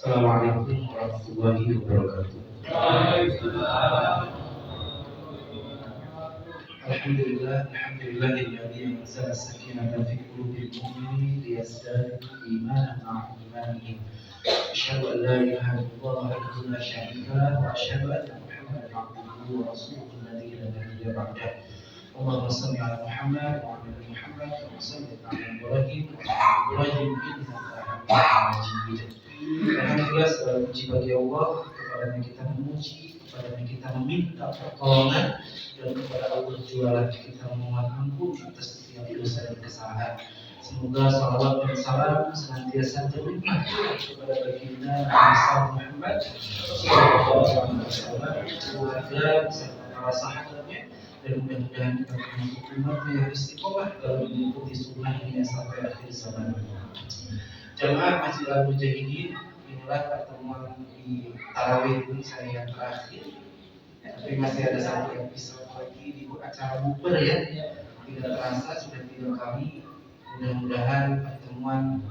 Assalamualaikum warahmatullahi wabarakatuh. Alhamdulillahilladzi anzala as-sakinata fi qulubil mu'minin liyazdadu imanan ma'a imanihim. Asyhadu an la ilaha illallah wahdahu la syarika lahu wa asyhadu anna Muhammadan abduhu wa rasuluhu alladzi la nabiyya ba'dahu. Allahumma shalli ala Muhammad wa ala ali Muhammad kama shallaita ala Ibrahim wa ala ali Ibrahim innaka Hamidum Majid. Alhamdulillah, segala puji bagi Allah, kepadanya kita memuji, kepadanya kita meminta pertolongan, dan kepada Allah jualan kita memohon ampun atas setiap dosa dan kesalahan. Semoga salawat dan salam senantiasa terlimpah kepada baginda Nabi Muhammad sallallahu alaihi wasallam, keluarga beserta para sahabatnya, dan mudah-mudahan kita termasuk umatnya yang istiqomah dalam mengikuti sunnahnya sampai akhir zaman. Jamaah Masjid Al-Mujahidin, inilah pertemuan di Tarawih ini saya yang terakhir. Tapi masih ada satu episode lagi di acara bukber ya. Tidak terasa sudah 3 kali. Mudah-mudahan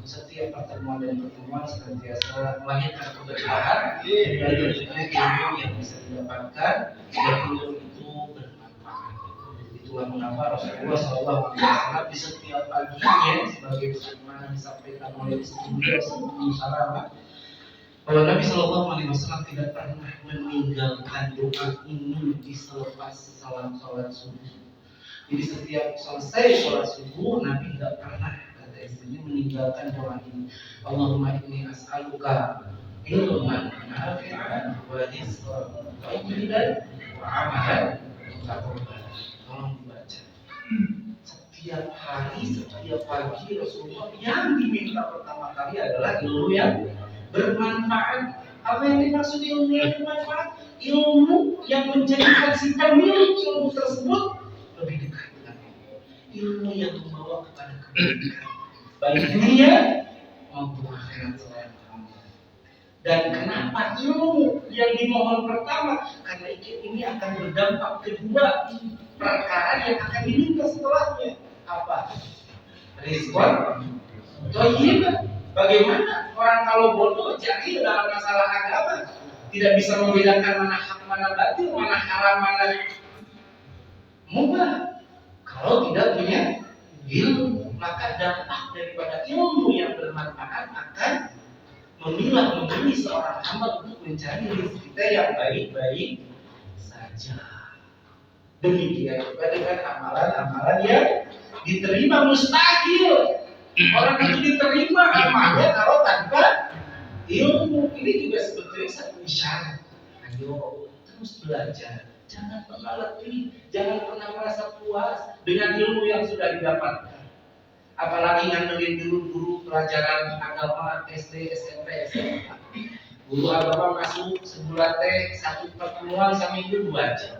setiap pertemuan dan pertemuan senantiasa melahirkan keberkahan dan ilmu yang bisa didapatkan, dan ilmu itu bermanfaat. Itulah mengapa Rasulullah SAW di setiap paginya, sebagai sebagaimana disampaikan oleh Ibnu Salamah, bahwa Nabi SAW tidak pernah meninggalkan doa ini di selepas salam sholat subuh. Jadi setiap selesai sholat subuh, Nabi tidak pernah, kata istrinya, meninggalkan doa ini. Allahumma inni as'aluka ilman nafi'an wa rizqan thayyiban wa amalan mutaqabbalan. Tolong dibaca. Setiap hari, setiap pagi Rasulullah yang diminta pertama kali adalah ilmu yang bermanfaat. Apa yang dimaksud ilmu yang bermanfaat? Ilmu yang menjadikan si pemilik ilmu tersebut lebih dekat dengan Allah. Ilmu yang membawa kepada kebaikan baik dunia maupun akhirat selain Allah. Dan kenapa ilmu yang dimohon pertama? Karena ini akan berdampak kedua perkara yang akan diminta setelahnya. Apa? Rizqan thayyiban. Bagaimana orang kalau bodoh jahil dalam masalah agama, tidak bisa membedakan mana hak, mana batil, mana haram, mana mubah. Kalau tidak punya ilmu, maka dampak daripada ilmu yang bermanfaat akan memilih seorang hamba untuk mencari rezeki kita yang baik-baik saja. Demikian juga dengan amalan-amalan yang diterima mustahil. Orang itu diterima amalnya kalau tanpa ilmu. Ini juga sebetulnya satu isyarat. Ayo terus belajar, jangan pernah letih, jangan pernah merasa puas dengan ilmu yang sudah didapatkan. Apalagi ngandelin dulu guru pelajaran agama SD, SMP, SMA. Guru agama masuk sebulan satu pertemuan seminggu 2 jam.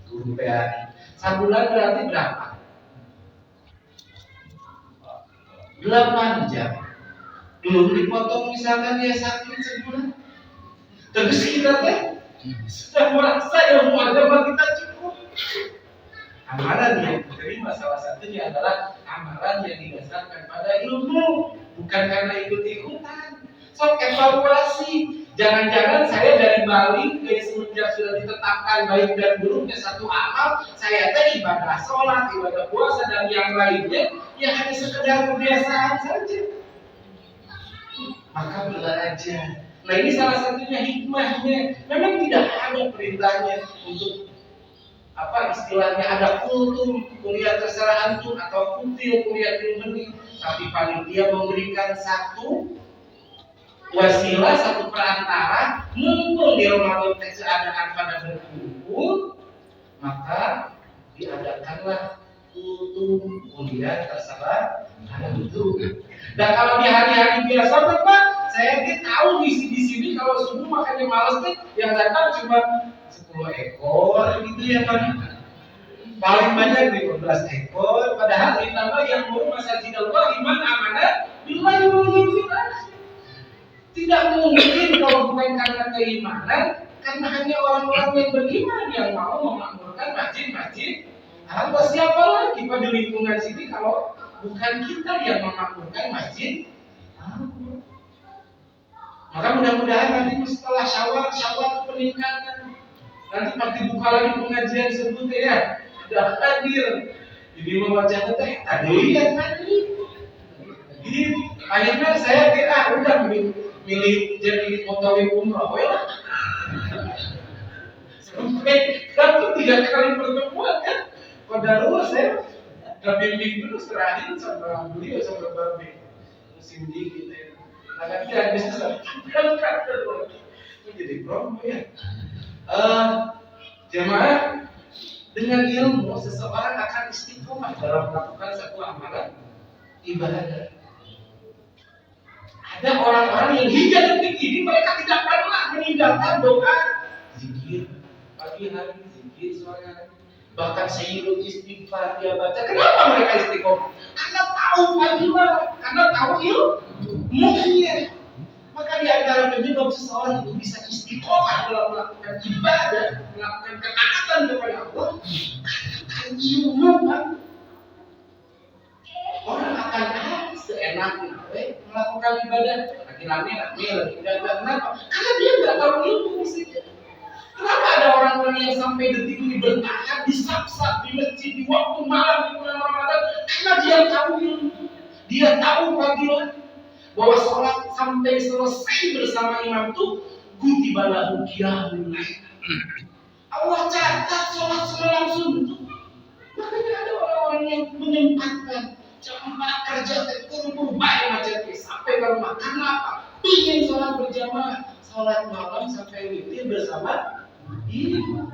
Guru PAI. Sebulan berarti berapa? 8 jam. Belum dipotong misalkan dia sakit sebulan. Terus kita sudah merasa ilmu agama kita cukup. Amalan yang diterima salah satunya adalah amalan yang didasarkan pada ilmu, bukan karena ikut-ikutan. So evaluasi. Jangan-jangan saya dari Bali semenjak sudah ditetapkan baik dan buruknya satu amal, saya ibadah sholat, ibadah puasa dan yang lainnya yang hanya sekedar kebiasaan saja. Maka belajar. Nah ini salah satunya hikmahnya. Memang tidak ada perintahnya untuk istilahnya ada kultum kuliah terserah antum atau kutil kuliah ilmu, tapi panitia memberikan satu wasilah, satu perantara. Mumpung di Ramadan keadaan pada berkumpul, maka diadakanlah kultum kuliah terserah antum. Dan kalau di hari-hari biasa Pak, saya tahu di sini kalau subuh makannya malas yang datang cuma 10 ekor gitu ya Pak. Paling banyak 15 ekor, padahal ditambah yang mau masjid Allah iman amanah billahi wal yawmil akhir. Tidak mungkin kalau bukan karena keimanan, karena hanya orang-orang yang beriman yang mau memakmurkan masjid-masjid. Siapa lagi pada lingkungan sini kalau bukan kita yang memakmurkan masjid? Maka mudah-mudahan nanti setelah syawal itu peningkatan. Nanti pas dibuka lagi pengajian sebutnya ya, sudah hadir. Jadi membaca teh ada lihat tadi. Jadi akhirnya saya udah milih jadi OTW umroh ya. Sampai 3 kali pertemuan kan. Padahal saya bimbing dulu serahin sama beliau sama Babe musim dingin ya. Nah nanti ada sesuatu jadi promo ya. Jemaah, dengan ilmu seseorang akan istiqomah dalam melakukan satu amalan ibadah. Ada orang-orang yang hingga detik ini mereka tidak pernah meninggalkan doa zikir pagi hari, zikir sore hari. Bahkan sayyidul istighfar dia baca. Kenapa mereka istiqomah? Karena tahu fadilah, karena tahu ilmunya. Maka di antara penyebab seseorang itu bisa istiqomah dalam melakukan ibadah, melakukan ketaatan kepada Allah, karena ilmu kan. Orang akan seenaknya melakukan ibadah, lagi rame, lagi dagang. Kenapa? Karena dia nggak tahu ilmu di situ. Kenapa ada orang-orang yang sampai detik ini bertahan di saf-saf di masjid di waktu malam di bulan Ramadan? Karena dia tahu ilmu, dia tahu fadilah bahwa sholat sampai selesai bersama imam itu kutibalahu qiyamul lail. Allah catat sholat semalam suntuk. Makanya ada orang-orang yang menyempatkan jam 4 kerja terburu-buru baik macam ini sampai ke rumah. Karena apa? Ingin sholat berjamaah, sholat malam sampai witir bersama imam.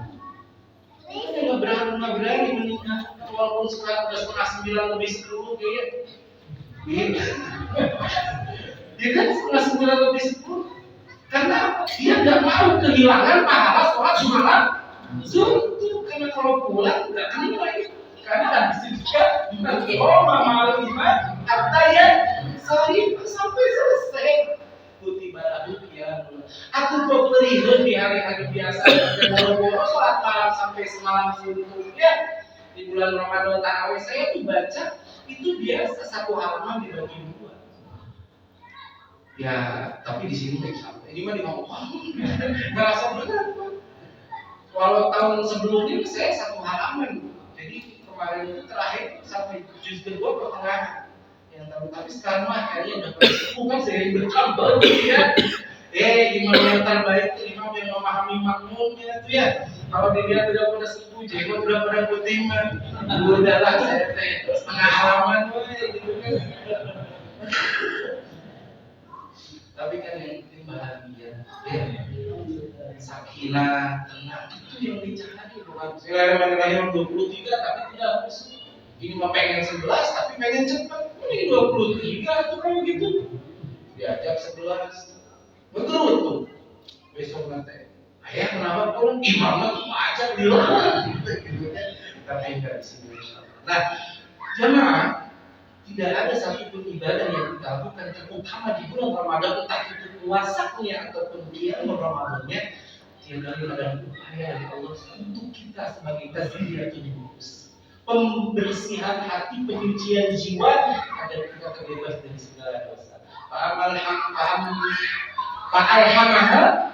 Ini nggak berani meninggal. Walaupun sekarang udah 8:30 lebih 10 kayaknya. Dia kan 8:30 lebih 10. Karena dia nggak mau kehilangan pahala sholat semalam suntuk. Karena kalau pulang nggak nilai. Karena habis itu kan malam iman kata ya sampai selesai. Kutibalahu qiyamul. Aku kok perihun di hari-hari biasa dan boro-boro sholat malam sampai semalam suntuknya. Di bulan Ramadan tarawih saya dibaca itu biasa satu halaman dibagi 2. Ya, tapi di sini nggak sampai. Ini mah di ngomong. Ngerasa berat. Walau tahun sebelumnya saya satu halaman. Jadi kemarin itu terakhir sampai juz kedua pertengahan. Yang tapi sekarang mah kayaknya udah bersepuh kan sering bertambah ya. Imam yang terbaik itu imam yang memahami makmumnya itu ya. Kalau dilihat udah pada sepuh, jenggot udah pada putih mah. Udahlah saya setengah halaman gitu kan. Tapi kan yang penting bahagia, sakinah, tenang itu yang dicari bukan. Saya yang 23 tapi tidak harus. Ini mau pengen 11 tapi pengen cepat. Ini 23 itu kalau gitu. Diajak 11. Betul tuh. Besok nanti. Ayah kenapa pulang? Imamnya tuh ajak dilarang gitu kan. Tapi enggak di sini. Nah, jemaah, tidak ada satupun ibadah yang kita lakukan terutama di bulan Ramadan, entah itu puasanya ataupun qiyam Ramadannya, tidak ada upaya dari Allah untuk kita sebagai tazkiyatun nufus, pembersihan hati, penyucian jiwa agar kita terbebas dari segala dosa. Fa'alhamaha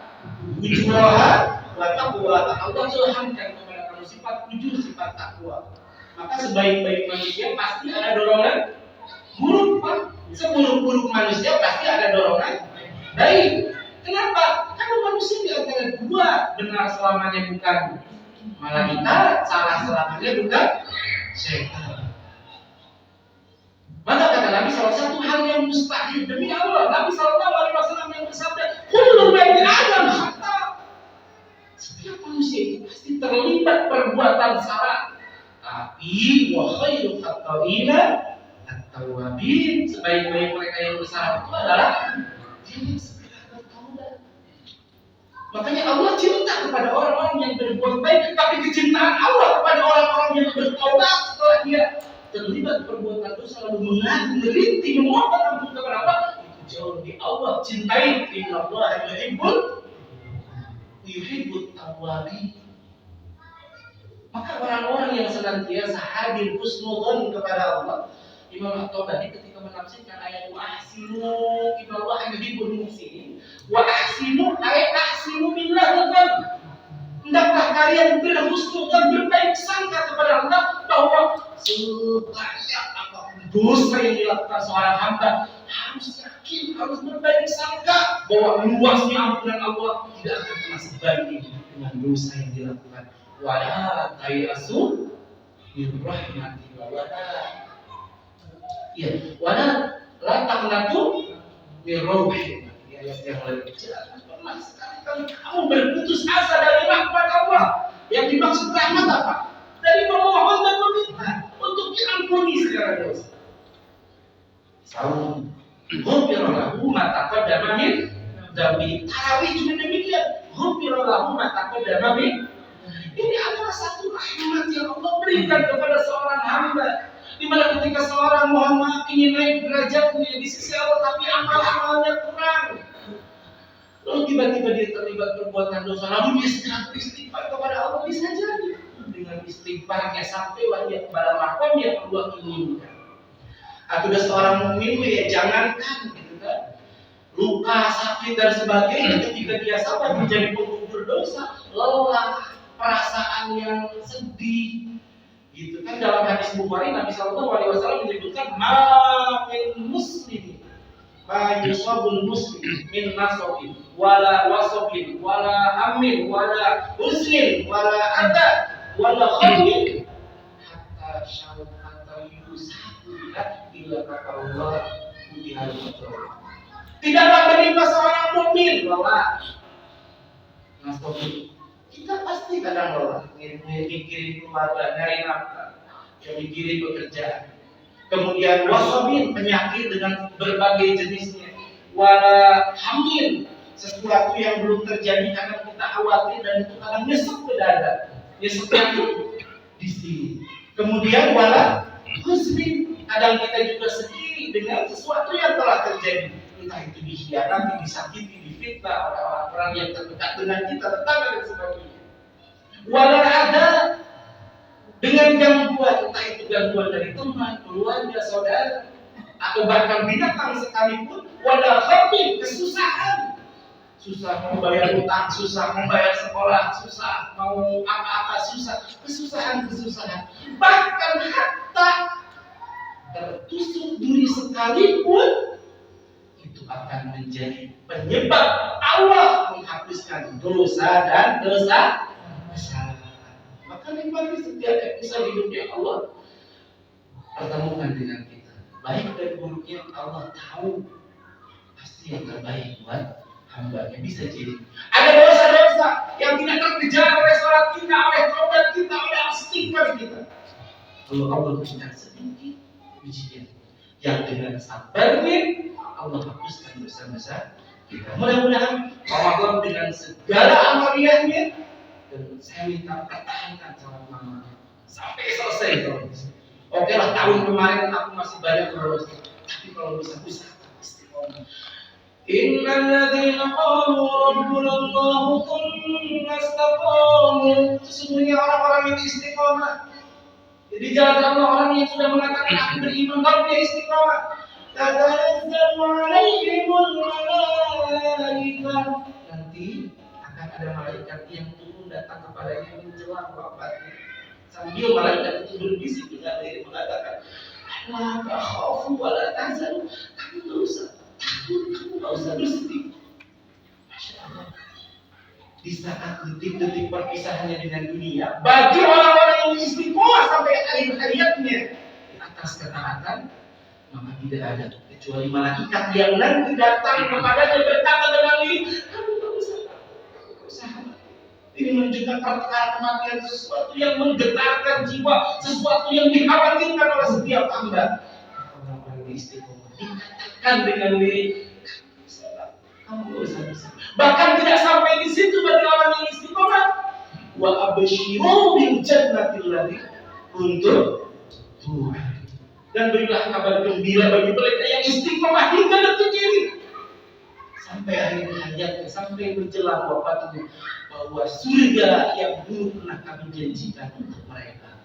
fujuraha wa taqwaha. Allah ilhamkan kepada kamu sifat fujur, sifat takwa. Maka sebaik-baik manusia pasti ada dorongan buruk, Pak. Seburuk-buruk manusia pasti ada dorongan baik. Kenapa? Karena manusia di antara dua benar selamanya bukan malaikat, salah selamanya bukan syaitan. Maka kata Nabi SAW, hal yang mustahil demi Allah. Nabi SAW yang bersabda, kullu bani Adam khata. Setiap manusia itu pasti terlibat perbuatan salah. Tapi wa khairu khata'ina at-tawwabin. Sebaik-baik mereka yang bersalah itu adalah yang segera bertaubat. Makanya Allah cinta kepada orang-orang yang berbuat baik, tapi kecintaan Allah kepada orang-orang yang bertaubat setelah dia terlibat perbuatan dosa lalu mengaku, merintih, memohon ampun kepada Allah, itu jauh lebih Allah cintai. Inna Allah yuhibbut tawwabin. Maka orang-orang yang senantiasa hadir husnudzon kepada Allah, Imam At-Tabari ketika menafsirkan ayat ahsinu inna Allah yuhibbul muhsinin, Wa ahsinu ay ahsinu billahi dzan. Hendaklah kalian berhusnudzan, berbaik sangka kepada Allah bahwa sebanyak apapun dosa yang dilakukan seorang hamba harus yakin, harus berbaik sangka bahwa luasnya ampunan Allah tidak akan pernah sebanding dengan dosa yang dilakukan. Wala tayasu min rahmatillah wala la taqnatu min rauhillah. Ayat yang lain jangan pernah sekali-kali kamu berputus asa dari rahmat Allah. Yang dimaksud rahmat apa? Dari memohon dan meminta untuk diampuni segala dosa. Saum ghufira lahu ma taqaddama min dzambi. Tarawih juga demikian. Ghufira lahu ma taqaddama min. Ini adalah satu rahmat yang Allah berikan kepada seorang hamba. Di mana ketika seorang mohon maaf ingin naik derajatnya di sisi Allah, tapi amal-amalnya kurang, lalu tiba-tiba dia terlibat perbuatan dosa, lalu dia segera beristighfar kepada Allah, bisa jadi dengan istighfarnya sampailah dia kepada makom yang Allah inginkan. Atau seorang mukmin ya jangankan gitu kan, luka, sakit dan sebagainya, ketika dia sabar menjadi penggugur dosa, lelah, perasaan yang sedih. Gitu kan dalam hadis Bukhari Nabi Sallallahu Alaihi Wasallam menyebutkan min muslim, ma yusabul muslim min nasabin, wala wasabin, wala amin, wala husnin, wala ada, wala khamin, hatta syawat hatta yusabu ila kata Allah bihal betul. Tidaklah menimpa seorang mukmin bahwa nasabin. Kita pasti kadang lelah, mikirin keluarga, nyari nafkah, mikirin pekerjaan. Kemudian wasabin, penyakit dengan berbagai jenisnya. Wala hamil, sesuatu yang belum terjadi karena kita khawatir dan itu kadang nyesek ke dada. Nyeseknya pun di sini. Kemudian wala husnin, kadang kita juga sedih dengan sesuatu yang telah terjadi. Entah itu dikhianati, disakiti, difitnah oleh orang-orang yang terdekat dengan kita, tetangga dan sebagainya. Walau ada dengan gangguan, entah itu gangguan dari teman, keluarga, saudara, atau bahkan binatang sekalipun. Walau khamin, kesusahan, susah mau bayar utang, susah mau bayar sekolah, susah mau apa-apa, susah, kesusahan, bahkan hatta tertusuk duri sekalipun akan menjadi penyebab Allah menghapuskan dosa dan dosa kesalahan. Maka nikmati setiap episode hidupnya Allah pertemukan dengan kita. Baik dan buruknya Allah tahu pasti yang terbaik buat hambanya. Bisa jadi ada dosa-dosa yang tidak terkejar oleh sholat kita, oleh taubat kita, oleh istighfar kita. Kalau Allah berikan sedikit ujian yang dengan sabarnya Allah hapuskan dosa-dosa kita. Mudah-mudahan Ramadan dengan segala amaliyahnya, dan saya minta pertahankan salat malam sampai selesai kalau bisa. Oke lah, tahun kemarin aku masih banyak berdosa, tapi kalau bisa usahakan istiqomah. Innal ladzina qalu rabbuna Allahu tsumma istaqamu. Sesungguhnya orang-orang yang istiqomah. Jadi jalan Allah, orang yang sudah mengatakan aku beriman, kalau dia istiqomah, tatanazzalu alaihimul malaikah. Nanti akan ada malaikat yang turun datang kepadanya menjelang wafatnya. Sambil malaikat itu berbisik dengan diri mengatakan, la takhafu wa la tahzanu. Kamu enggak usah takut, kamu enggak usah bersedih. Masya Allah. Di saat detik-detik perpisahannya dengan dunia, bagi orang-orang yang istiqomah sampai akhir hayatnya di atas ketaatan, maka tidak ada kecuali malaikat yang nanti datang kepadanya berkata dengan diri, kamu tak usah. Ini menunjukkan perkara kematian, sesuatu yang menggetarkan jiwa, sesuatu yang dikhawatirkan oleh setiap hamba. Orang-orang yang istiqomah dikatakan dengan diri, kamu tak usah. Bahkan tidak sampai di situ bagi orang yang istiqomah. Wa absyiru bil jannatil lati untuk Tuhan. Dan berilah kabar gembira bagi mereka yang istiqomah hingga detik ini, sampai akhir hayatnya, sampai menjelang wafatnya, bahwa surga yang dulu pernah kami janjikan untuk mereka.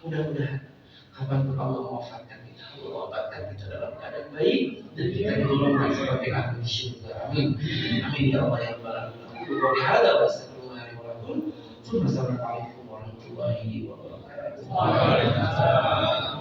Mudah-mudahan kapan Allah mewafatkan kita, wafatkan kita dalam keadaan baik dan kita golongkan sebagai ahli syurga. Amin. Amin ya Allah ya Rabbal alamin. Wa bihadza wa sallallahu alaihi wa sallam. Assalamualaikum warahmatullahi wabarakatuh. Waalaikumsalam.